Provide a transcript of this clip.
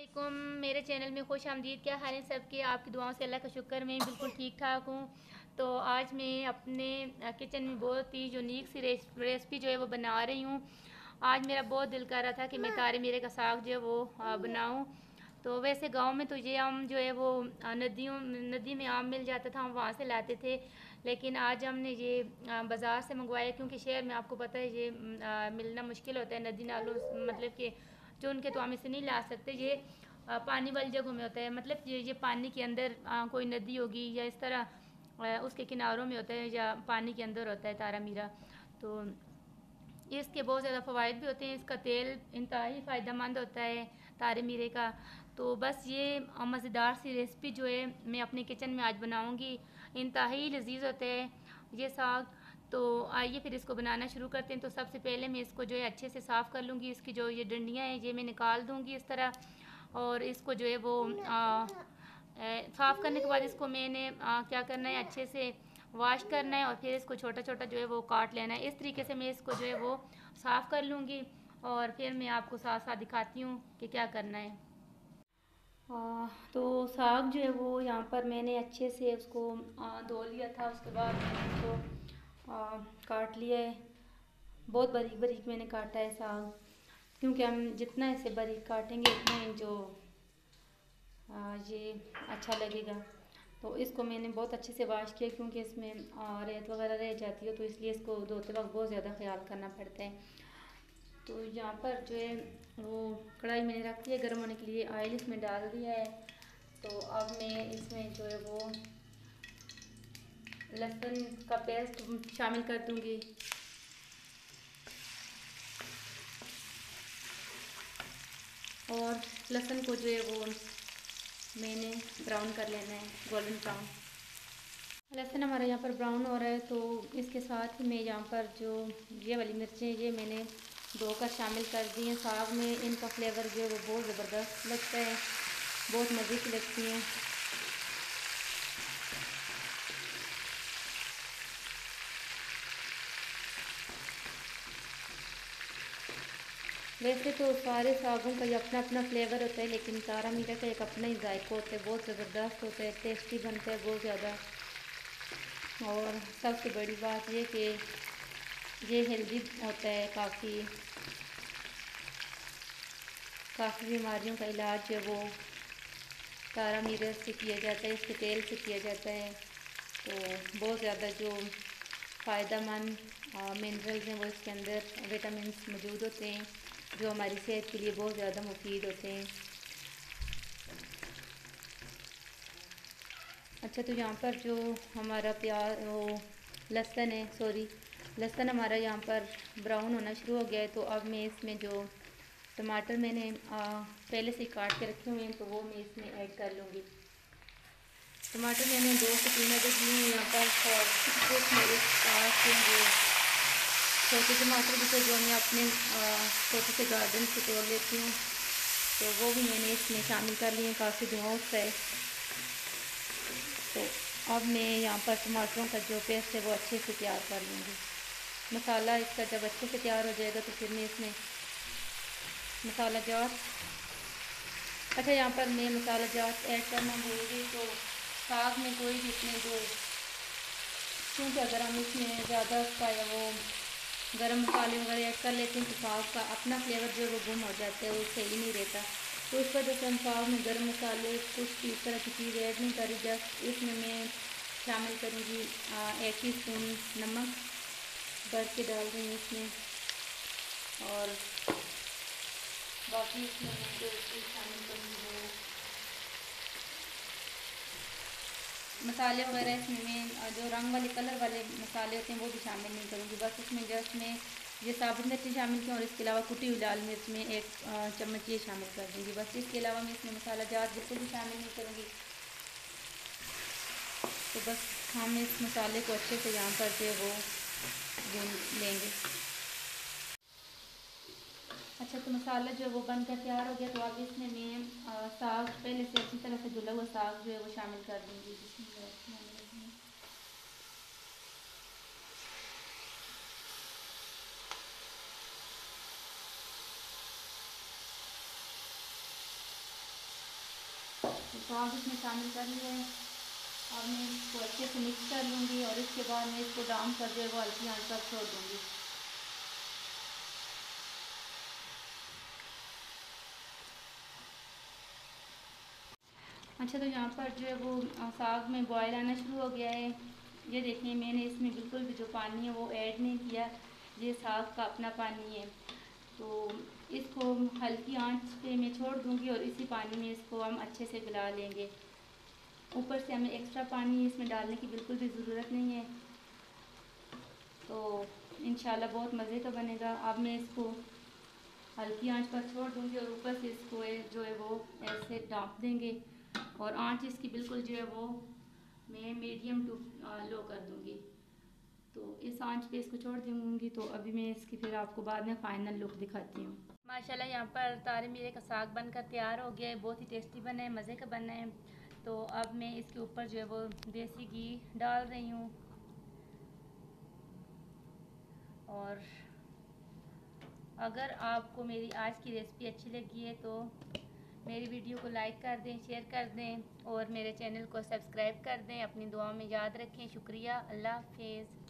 वालेकुम, मेरे चैनल में खुश आमदीद। क्या हाल है सबके? आपकी दुआओं से अल्लाह का शुक्र मैं बिल्कुल ठीक ठाक हूँ। तो आज मैं अपने किचन में बहुत ही यूनिक सी रेसिपी जो है वो बना रही हूँ। आज मेरा बहुत दिल कर रहा था कि मैं तारे मीरे का साग जो है वो बनाऊँ। तो वैसे गांव में तो ये आम जो है वो नदी में आम मिल जाता था, हम वहाँ से लाते थे। लेकिन आज हमने ये बाज़ार से मंगवाया, क्योंकि शहर में आपको पता है ये मिलना मुश्किल होता है। नदी नालों मतलब कि जो उनके तो हम इसे नहीं ला सकते। ये पानी वाली जगहों में होता है, मतलब ये पानी के अंदर कोई नदी होगी या इस तरह उसके किनारों में होता है या पानी के अंदर होता है तारा मीरा। तो इसके बहुत ज़्यादा फ़वाइद भी होते हैं। इसका तेल इंतहाई फ़ायदेमंद होता है तारे मीरे का। तो बस ये मज़ेदार सी रेसिपी जो है मैं अपने किचन में आज बनाऊंगी। इंतहाई लजीज होता है ये साग। तो आइए फिर इसको बनाना शुरू करते हैं। तो सबसे पहले मैं इसको जो है अच्छे से साफ़ कर लूँगी। इसकी जो ये डंडियाँ हैं ये मैं निकाल दूँगी इस तरह। और इसको जो है वो साफ़ करने के बाद इसको मैंने क्या करना है, अच्छे से वॉश करना है और फिर इसको छोटा छोटा जो है वो काट लेना है। इस तरीके से मैं इसको जो है वो साफ़ कर लूँगी और फिर मैं आपको साथ साथ दिखाती हूँ कि क्या करना है। तो साग जो है वो यहाँ पर मैंने अच्छे से उसको धो लिया था। उसके बाद मैंने उसको काट लिया है। बहुत बारीक बारीक मैंने काटा है साग, क्योंकि हम जितना इसे बारीक काटेंगे उतना ही जो ये अच्छा लगेगा। तो इसको मैंने बहुत अच्छे से वॉश किया, क्योंकि इसमें रेत वगैरह रह जाती है, तो इसलिए इसको धोते वक्त बहुत ज़्यादा ख्याल करना पड़ता है। तो यहाँ पर जो है वो कढ़ाई मैंने रख दिया गर्म होने के लिए, ऑयल इसमें डाल दिया है। तो अब मैं इसमें जो है वो लहसुन का पेस्ट शामिल कर दूँगी। और लहसुन को जो है वो मैंने ब्राउन कर लेना है, गोल्डन ब्राउन। लहसुन हमारा यहाँ पर ब्राउन हो रहा है, तो इसके साथ ही मैं यहाँ पर जो ये वाली मिर्चें ये मैंने धोकर शामिल कर दी हैं साग में। इनका फ्लेवर जो है वो बहुत ज़बरदस्त लगता है, बहुत मज़े की लगती हैं। वैसे तो सारे सागों का ही अपना अपना फ्लेवर होता है, लेकिन तारा मीरा का एक अपना ही जायका होता है, बहुत ज़बरदस्त होता है, टेस्टी बनता है बहुत ज़्यादा। और सबसे बड़ी बात ये कि ये हेल्दी होता है, काफ़ी काफ़ी बीमारियों का इलाज जो है वो तारा मीरा से किया जाता है, इसके तेल से किया जाता है। तो बहुत ज़्यादा जो फ़ायदेमंद मिनरल्स हैं वो इसके अंदर, विटामिन्स मौजूद होते हैं जो हमारी सेहत के लिए बहुत ज़्यादा मुफीद होते हैं। अच्छा, तो यहाँ पर जो हमारा प्याज वो लहसुन है, सॉरी लहसुन हमारा यहाँ पर ब्राउन होना शुरू हो गया है। तो अब मैं इसमें जो टमाटर मैंने पहले से काट के रखे हुए हैं तो वो मैं इसमें ऐड कर लूँगी। टमाटर मैंने 2 से 3 अदद लिए हैं यहाँ पर। और कुछ मेरे पास जो छोटे टमाटर भी थे जो मैं अपने छोटे से गार्डन से तोड़ लेती हूँ, तो वो भी मैंने इसमें शामिल कर लिए हैं। काफ़ी धुआं उठता है। तो अब मैं यहाँ पर टमाटरों का जो पेस्ट है वो अच्छे से तैयार कर लूँगी। मसाला इसका जब अच्छे से तैयार हो जाएगा तो फिर मैं इसमें मसाला जार, अच्छा यहाँ पर मैं मसाला जार ऐड करना भूल गई। तो साग में कोई भी इसमें जो, क्योंकि अगर हम इसमें ज़्यादा उसका या वो गरम मसाले वगैरह ऐड कर लेते हैं तो साग का अपना फ्लेवर जो है वो गुम हो जाता है, वो सही नहीं रहता। तो इस वजह से हम साग में गरम मसाले कुछ इस तरह की चीज़ ऐड नहीं करी। जस्ट इसमें मैं शामिल करूँगी 1 टीस्पून नमक भर के डाल रही हूँ इसमें। और बाकी इसमें मैं जो चीज़ शामिल करूँगी वो मसाले वगैरह, इसमें मैं जो रंग वाले कलर वाले मसाले होते हैं वो भी शामिल नहीं करूँगी। बस इसमें जस्ट मैं ये साबुत मिर्ची शामिल की और इसके अलावा कुटी हुई लाल मिर्च में 1 चम्मच ये शामिल कर दूँगी। बस इसके अलावा मैं इसमें मसाला जार बिल्कुल भी शामिल नहीं करूँगी। तो बस हम इस मसाले को अच्छे से यहाँ पर जो है वो भून लेंगे। अच्छा, तो मसाला जो है वो बनकर तैयार हो गया। तो अब इसमें मैं साग पहले से अच्छी तरह से धुला हुआ साग जो है वो शामिल कर दूँगी। तो साग इसमें शामिल कर लिया है। अब मैं इसको अच्छे से मिक्स कर लूँगी और इसके बाद मैं इसको डाउन कर दे वो हल्की आंच पर छोड़ दूँगी। अच्छा, तो यहाँ पर जो है वो साग में बॉयल आना शुरू हो गया है। ये देखिए, मैंने इसमें बिल्कुल भी जो पानी है वो ऐड नहीं किया, ये साग का अपना पानी है। तो इसको हल्की आंच पे मैं छोड़ दूँगी और इसी पानी में इसको हम अच्छे से गला लेंगे। ऊपर से हमें एक्स्ट्रा पानी इसमें डालने की बिल्कुल भी ज़रूरत नहीं है। तो इंशाल्लाह बहुत मज़े का बनेगा। अब मैं इसको हल्की आंच पर छोड़ दूँगी और ऊपर से इसको जो है वो ऐसे ढाँप देंगे और आंच इसकी बिल्कुल जो है वो मैं मीडियम टू लो कर दूँगी। तो इस आंच पे इसको छोड़ दूँगी। तो अभी मैं इसकी फिर आपको बाद में फ़ाइनल लुक दिखाती हूँ। माशाल्लाह यहाँ पर तारे मीरे का साग बनकर तैयार हो गया है। बहुत ही टेस्टी बना है, मज़े का बना है। तो अब मैं इसके ऊपर जो है वो देसी घी डाल रही हूँ और अगर आपको मेरी आज की रेसिपी अच्छी लगी है तो मेरी वीडियो को लाइक कर दें, शेयर कर दें और मेरे चैनल को सब्सक्राइब कर दें। अपनी दुआओं में याद रखें। शुक्रिया। अल्लाह हाफ़िज़।